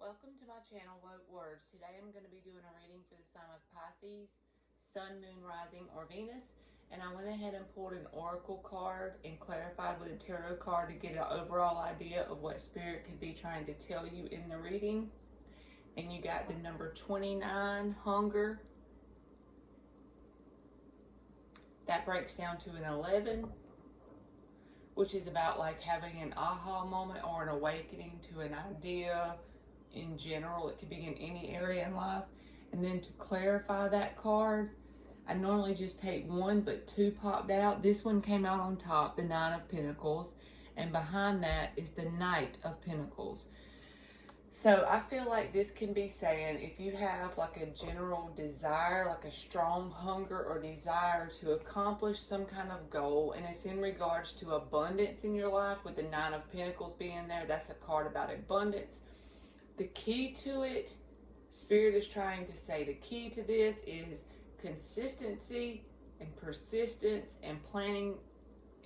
Welcome to my channel, Woke Words. Today I'm going to be doing a reading for the sign of Pisces, Sun, Moon, Rising, or Venus. And I went ahead and pulled an oracle card and clarified with a tarot card to get an overall idea of what Spirit could be trying to tell you in the reading. And you got the number 29, Hunger. That breaks down to an 11, which is about like having an aha moment or an awakening to an idea. In general, it could be in any area in life. And then to clarify that card, I normally just take one, but two popped out. This one came out on top, the Nine of Pentacles, and behind that is the Knight of Pentacles. So I feel like this can be saying if you have like a general desire, like a strong hunger or desire to accomplish some kind of goal, and it's in regards to abundance in your life, with the Nine of Pentacles being there, that's a card about abundance. The key to it, Spirit is trying to say, the key to this is consistency and persistence and planning,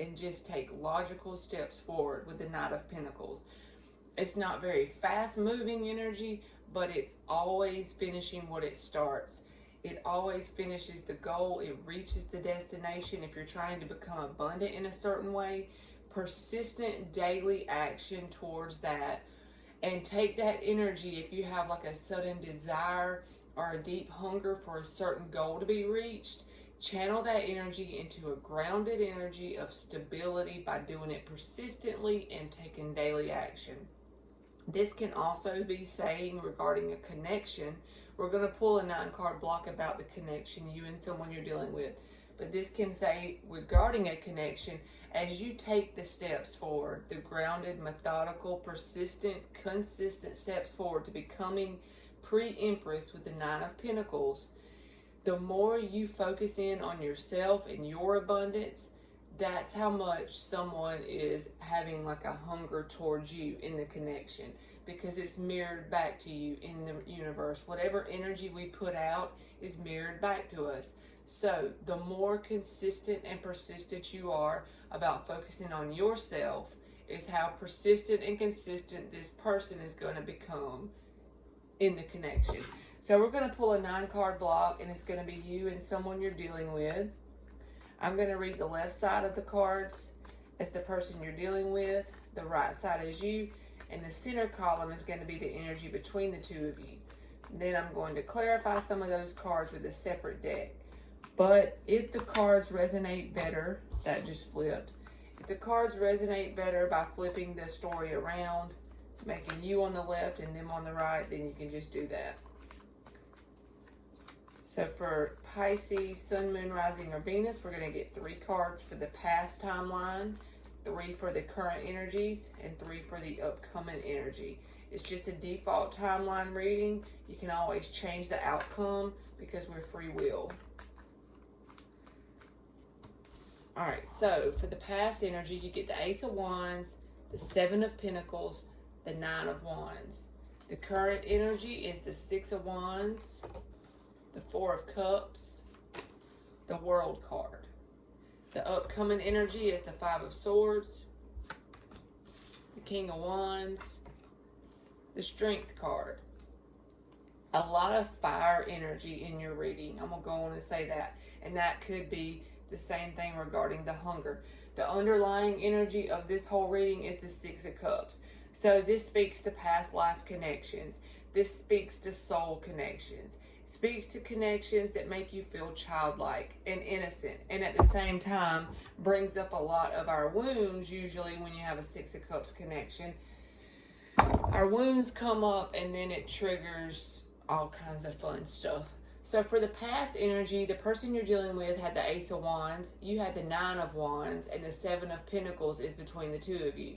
and just take logical steps forward with the Knight of Pentacles. It's not very fast moving energy, but it's always finishing what it starts. It always finishes the goal. It reaches the destination. If you're trying to become abundant in a certain way, persistent daily action towards that. And take that energy, if you have like a sudden desire or a deep hunger for a certain goal to be reached, channel that energy into a grounded energy of stability by doing it persistently and taking daily action. This can also be saying regarding a connection. We're going to pull a 9-card block about the connection, you and someone you're dealing with. But this can say regarding a connection, as you take the steps forward, the grounded, methodical, persistent, consistent steps forward to becoming pre-Empress with the Nine of Pentacles, the more you focus in on yourself and your abundance, that's how much someone is having like a hunger towards you in the connection, because it's mirrored back to you in the universe. Whatever energy we put out is mirrored back to us. So the more consistent and persistent you are about focusing on yourself is how persistent and consistent this person is going to become in the connection. So we're going to pull a 9-card block, and it's going to be you and someone you're dealing with. I'm going to read the left side of the cards as the person you're dealing with, the right side is you, and the center column is going to be the energy between the two of you. Then I'm going to clarify some of those cards with a separate deck. But if the cards resonate better, that just flipped. If the cards resonate better by flipping the story around, making you on the left and them on the right, then you can just do that. So for Pisces, Sun, Moon, Rising, or Venus, we're going to get 3 cards for the past timeline, 3 for the current energies, and 3 for the upcoming energy. It's just a default timeline reading. You can always change the outcome because we're free will. Alright, so for the past energy, you get the Ace of Wands, the 7 of Pentacles, the 9 of Wands. The current energy is the 6 of Wands, the 4 of Cups, the World card. The upcoming energy is the 5 of Swords, the King of Wands, the Strength card. A lot of fire energy in your reading. I'm going to go on and say that. And that could be the same thing regarding the hunger. The underlying energy of this whole reading is the 6 of Cups. So this speaks to past life connections. This speaks to soul connections. It speaks to connections that make you feel childlike and innocent. And at the same time, brings up a lot of our wounds, usually when you have a 6 of Cups connection. Our wounds come up and then it triggers all kinds of fun stuff. So for the past energy, the person you're dealing with had the Ace of Wands, you had the 9 of Wands, and the 7 of Pentacles is between the two of you.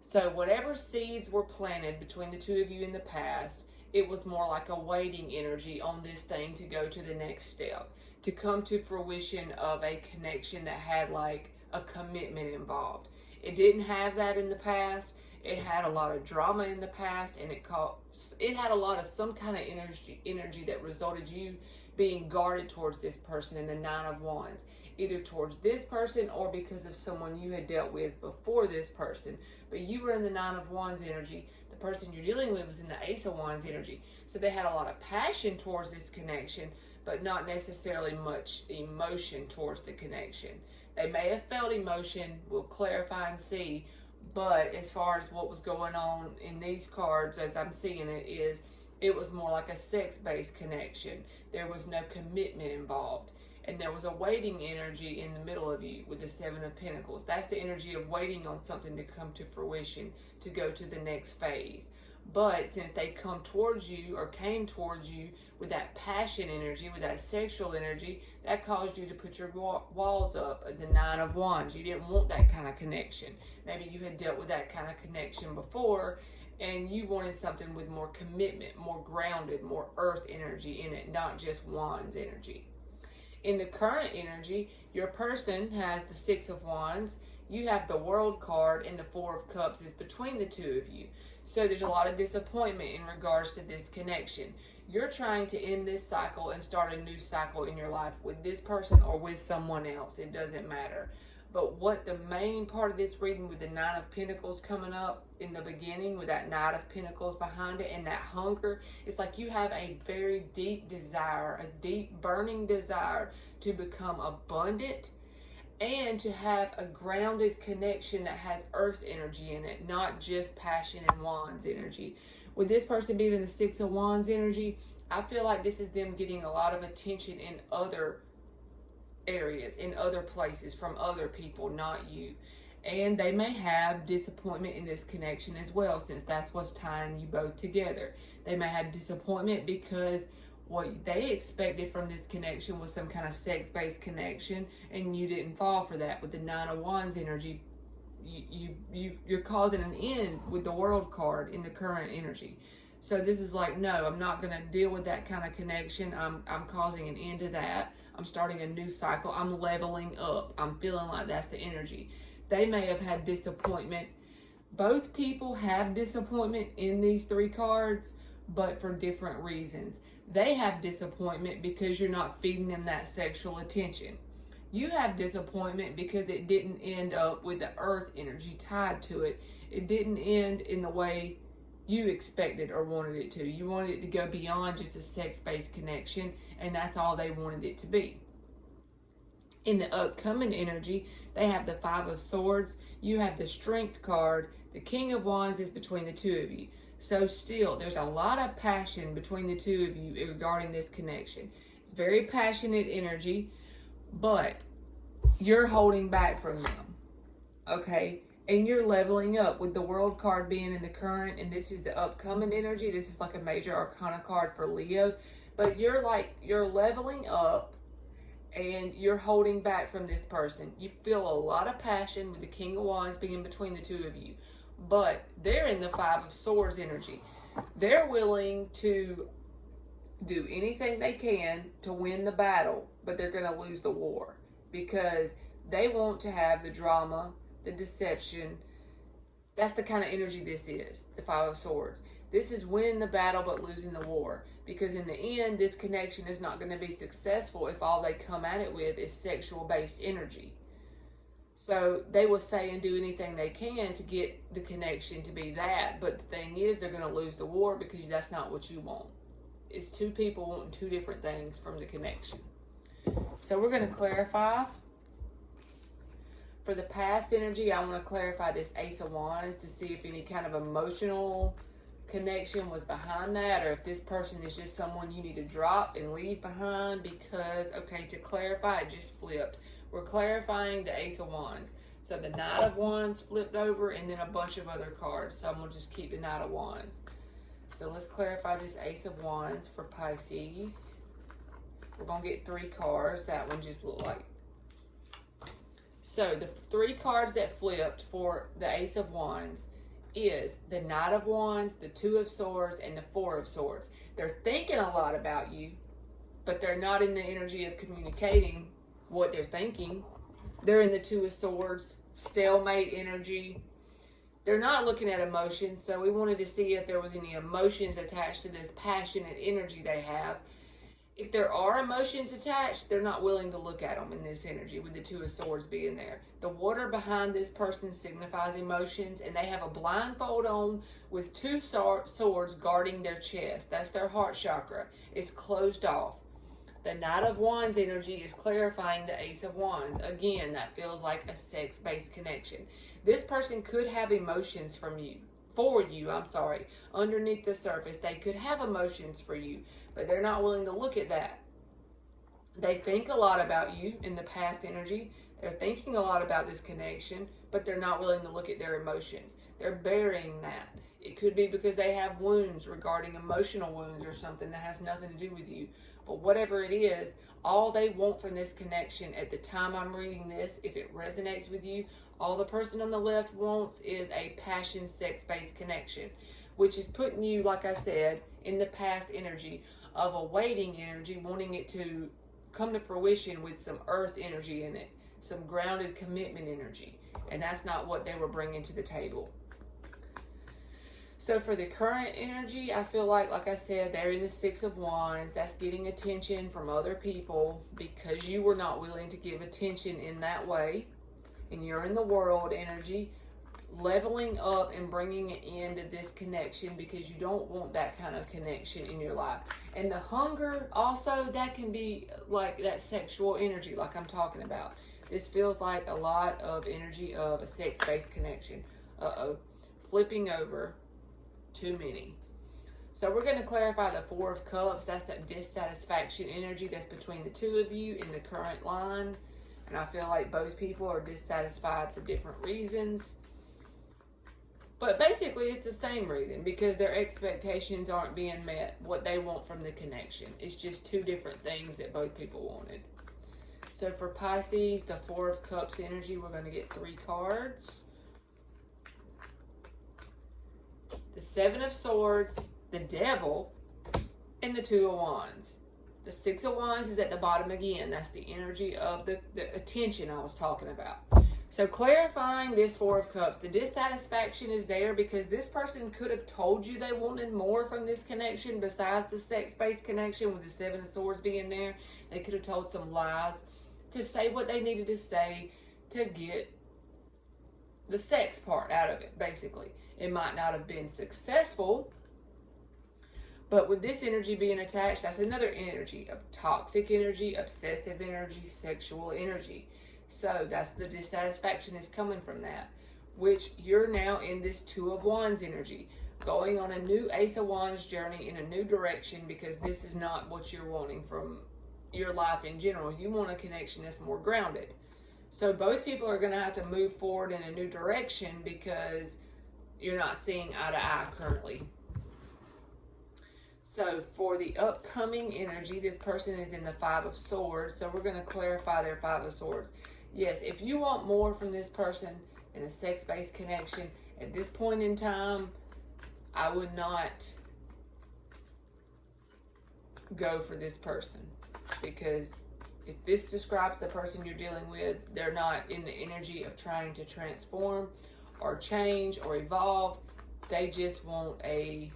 So whatever seeds were planted between the two of you in the past, it was more like a waiting energy on this thing to go to the next step, to come to fruition of a connection that had like a commitment involved. It didn't have that in the past. It had a lot of drama in the past, and it had a lot of some kind of energy that resulted you being guarded towards this person in the Nine of Wands, either towards this person or because of someone you had dealt with before this person. But you were in the Nine of Wands energy. The person you're dealing with was in the Ace of Wands energy. So they had a lot of passion towards this connection, but not necessarily much emotion towards the connection. They may have felt emotion. We'll clarify and see. But as far as what was going on in these cards, as I'm seeing it, is it was more like a sex-based connection. There was no commitment involved. And there was a waiting energy in the middle of you with the Seven of Pentacles. That's the energy of waiting on something to come to fruition, to go to the next phase. But since they come towards you or came towards you with that passion energy, with that sexual energy, that caused you to put your walls up at the Nine of Wands. You didn't want that kind of connection. Maybe you had dealt with that kind of connection before, and you wanted something with more commitment, more grounded, more earth energy in it, not just Wands energy. In the current energy, your person has the Six of Wands. You have the World card, and the Four of Cups is between the two of you. So there's a lot of disappointment in regards to this connection. You're trying to end this cycle and start a new cycle in your life with this person or with someone else. It doesn't matter. But what the main part of this reading with the Nine of Pentacles coming up in the beginning with that Knight of Pentacles behind it and that hunger, it's like you have a very deep desire, a deep burning desire to become abundant and to have a grounded connection that has earth energy in it, not just passion and Wands energy. With this person being in the Six of Wands energy, I feel like this is them getting a lot of attention in other areas, in other places, from other people, not you. And they may have disappointment in this connection as well, since that's what's tying you both together. They may have disappointment because what they expected from this connection was some kind of sex-based connection, and you didn't fall for that. With the Nine of Wands energy, you're causing an end with the World card in the current energy. So this is like, no, I'm not going to deal with that kind of connection. I'm causing an end to that. I'm starting a new cycle. I'm leveling up. I'm feeling like that's the energy. They may have had disappointment. Both people have disappointment in these three cards, but for different reasons. They have disappointment because you're not feeding them that sexual attention. You have disappointment because it didn't end up with the earth energy tied to it. It didn't end in the way you expected or wanted it to. You wanted it to go beyond just a sex-based connection, and that's all they wanted it to be. In the upcoming energy, they have the Five of Swords. You have the Strength card. The King of Wands is between the two of you. So still, there's a lot of passion between the two of you regarding this connection. It's very passionate energy, but you're holding back from them, okay? And you're leveling up with the World card being in the current, and this is the upcoming energy. This is like a major arcana card for Leo, but you're leveling up and you're holding back from this person. You feel a lot of passion with the King of Wands being between the two of you, but they're in the Five of Swords energy. They're willing to do anything they can to win the battle, but they're going to lose the war because they want to have the drama, the deception. That's the kind of energy this is, the Five of Swords. This is winning the battle but losing the war, because in the end, this connection is not going to be successful if all they come at it with is sexual-based energy. So they will say and do anything they can to get the connection to be that, but the thing is, they're going to lose the war because that's not what you want. It's two people wanting two different things from the connection. So we're going to clarify. For the past energy, I want to clarify this Ace of Wands to see if any kind of emotional connection was behind that, or if this person is just someone you need to drop and leave behind because, okay, to clarify, it just flipped. We're clarifying the Ace of Wands. So the Knight of Wands flipped over and then a bunch of other cards. So I'm going to just keep the Knight of Wands. So let's clarify this Ace of Wands for Pisces. We're going to get 3 cards. That one just looked like. So the 3 cards that flipped for the Ace of Wands is the Knight of Wands, the Two of Swords, and the Four of Swords. They're thinking a lot about you, but they're not in the energy of communicating what they're thinking. They're in the Two of Swords, stalemate energy. They're not looking at emotions, so we wanted to see if there was any emotions attached to this passionate energy they have. If there are emotions attached, they're not willing to look at them in this energy, with the Two of Swords being there. The water behind this person signifies emotions, and they have a blindfold on with two swords guarding their chest. That's their heart chakra. It's closed off. The Knight of Wands energy is clarifying the Ace of Wands. Again, that feels like a sex-based connection. This person could have emotions underneath the surface. They could have emotions for you, but they're not willing to look at that. They think a lot about you in the past energy. They're thinking a lot about this connection, but they're not willing to look at their emotions. They're burying that. It could be because they have wounds regarding emotional wounds or something that has nothing to do with you. But whatever it is, all they want from this connection at the time I'm reading this, if it resonates with you, all the person on the left wants is a passion, sex-based connection, which is putting you, like I said, in the past energy of a waiting energy, wanting it to come to fruition with some earth energy in it, some grounded commitment energy. And that's not what they were bringing to the table. So for the current energy, I feel like I said, they're in the Six of Wands. That's getting attention from other people because you were not willing to give attention in that way. And you're in the World energy, leveling up and bringing it into this connection because you don't want that kind of connection in your life. And the hunger also, that can be like that sexual energy like I'm talking about. This feels like a lot of energy of a sex-based connection. Flipping over. Too many. So we're going to clarify the Four of Cups. That's that dissatisfaction energy that's between the two of you in the current line. And I feel like both people are dissatisfied for different reasons. But basically it's the same reason, because their expectations aren't being met, what they want from the connection. It's just two different things that both people wanted. So for Pisces, the Four of Cups energy, we're going to get 3 cards. The Seven of Swords, the Devil, and the Two of Wands. The Six of Wands is at the bottom again. That's the energy of the attention I was talking about. So clarifying this Four of Cups, the dissatisfaction is there because this person could have told you they wanted more from this connection besides the sex-based connection with the Seven of Swords being there. They could have told some lies to say what they needed to say to get the sex part out of it, basically. It might not have been successful, but with this energy being attached, that's another energy of toxic energy, obsessive energy, sexual energy. So that's the dissatisfaction is coming from that, which you're now in this Two of Wands energy, going on a new Ace of Wands journey in a new direction, because this is not what you're wanting from your life in general. You want a connection that's more grounded. So both people are going to have to move forward in a new direction because you're not seeing eye to eye currently. So for the upcoming energy, this person is in the Five of Swords. So we're going to clarify their Five of Swords. Yes, if you want more from this person in a sex-based connection, at this point in time, I would not go for this person. Because if this describes the person you're dealing with, they're not in the energy of trying to transform or change or evolve. They just want a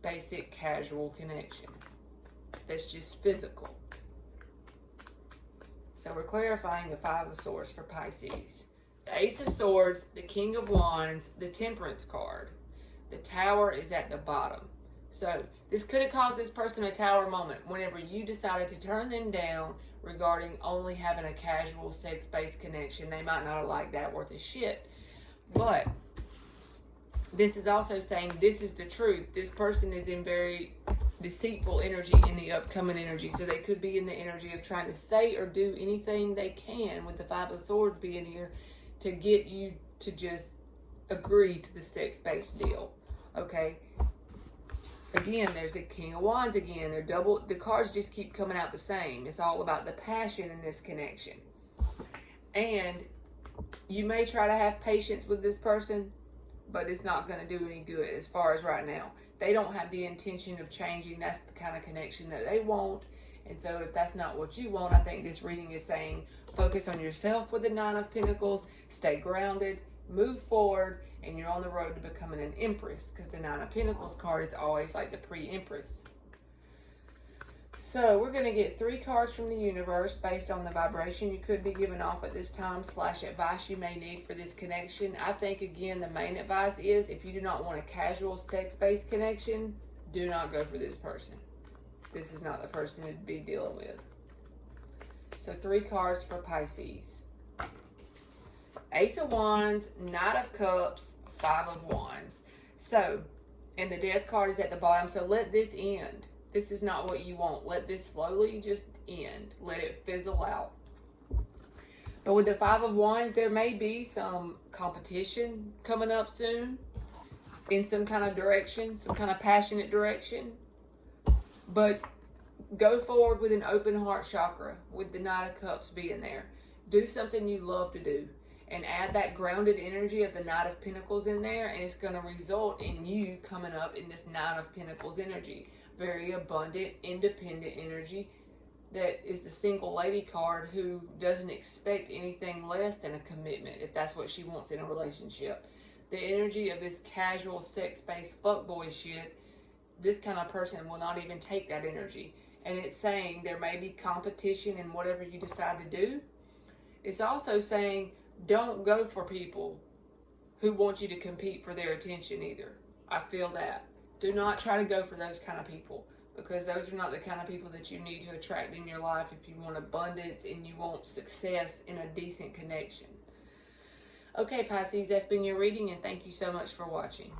basic casual connection that's just physical. So we're clarifying the Five of Swords for Pisces. The Ace of Swords, the King of Wands, the Temperance card. The Tower is at the bottom. So this could have caused this person a tower moment whenever you decided to turn them down regarding only having a casual sex-based connection. They might not have liked that worth a shit. But this is also saying this is the truth. This person is in very deceitful energy in the upcoming energy. So they could be in the energy of trying to say or do anything they can with the Five of Swords being here to get you to just agree to the sex-based deal. Okay? Again, there's the King of Wands again. They're double. The cards just keep coming out the same. It's all about the passion in this connection. And you may try to have patience with this person, but it's not going to do any good as far as right now. They don't have the intention of changing. That's the kind of connection that they want. And so if that's not what you want, I think this reading is saying focus on yourself with the Nine of Pentacles. Stay grounded. move forward, and you're on the road to becoming an Empress, because the Nine of Pentacles card is always like the pre-Empress. So we're going to get 3 cards from the universe based on the vibration you could be giving off at this time / advice you may need for this connection. I think, again, the main advice is if you do not want a casual sex-based connection, do not go for this person. This is not the person to be dealing with. So 3 cards for Pisces. Ace of Wands, Knight of Cups, 5 of Wands. So, and the Death card is at the bottom, so let this end. This is not what you want. Let this slowly just end. Let it fizzle out. But with the 5 of Wands, there may be some competition coming up soon in some kind of direction, some kind of passionate direction. But go forward with an open heart chakra, with the Knight of Cups being there. Do something you love to do. And add that grounded energy of the Knight of Pentacles in there, and it's going to result in you coming up in this Nine of Pentacles energy. Very abundant, independent energy that is the single lady card who doesn't expect anything less than a commitment if that's what she wants in a relationship. The energy of this casual sex-based fuckboy shit, this kind of person will not even take that energy. And it's saying there may be competition in whatever you decide to do. It's also saying don't go for people who want you to compete for their attention either. I feel that. Do not try to go for those kind of people, because those are not the kind of people that you need to attract in your life if you want abundance and you want success in a decent connection. Okay, Pisces, that's been your reading, and thank you so much for watching.